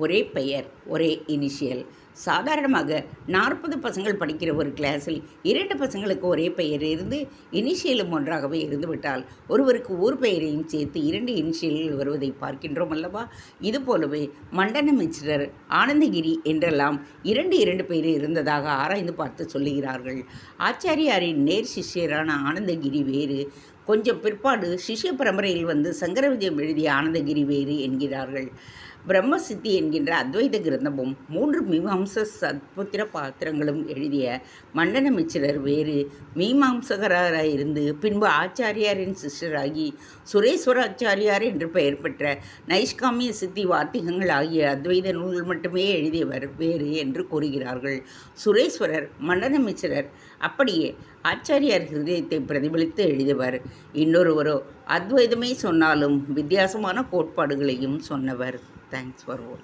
ஒரே பெயர், ஒரே இனிஷியல். சாதாரணமாக 40 பசங்கள் படிக்கிற ஒரு கிளாஸில் 2 பசங்களுக்கு ஒரே பெயர் இருந்து இனிஷியலும் ஒன்றாகவே இருந்துவிட்டால் ஒருவருக்கு ஊர் பெயரையும் சேர்த்து 2 இனிஷியல்கள் வருவதை பார்க்கின்றோம் அல்லவா? இதுபோலவே மண்டன மிஸ்ரர், ஆனந்தகிரி என்றெல்லாம் 2 பேர் இருந்ததாக ஆராய்ந்து பார்த்து சொல்லுகிறார்கள். ஆச்சாரியாரின் நேர் சிஷ்யரான ஆனந்தகிரி வேறு, கொஞ்சம் பிற்பாடு சிஷ்ய பரம்பரையில் வந்து சங்கர விஜயம் எழுதிய ஆனந்தகிரி வேறு என்கிறார்கள். பிரம்மசித்தி என்கின்ற அத்வைத கிரந்தமும் 3 மீமாம்ச சத்புத்திர பாத்திரங்களும் எழுதிய மண்டன மிச்சிரர் வேறு, மீமாம்சகராக இருந்து பின்பு ஆச்சாரியாரின் சிஷ்யராகி சுரேஸ்வராச்சாரியார் என்று பெயர் பெற்ற நைஷ்காமிய சித்தி வார்த்திகங்கள் ஆகிய அத்வைத நூல் மட்டுமே எழுதியவர் வேறு என்று கூறுகிறார்கள். சுரேஸ்வரர், மண்டன மிச்சிரர் அப்படியே ஆச்சாரியார் ஹிருதயத்தை பிரதிபலித்து எழுதியவர். இன்னொருவரோ அத்வைதமே சொன்னாலும் வித்தியாசமான கோட்பாடுகளையும் சொன்னவர். தேங்க்ஸ் ஃபார் வாட்சிங்.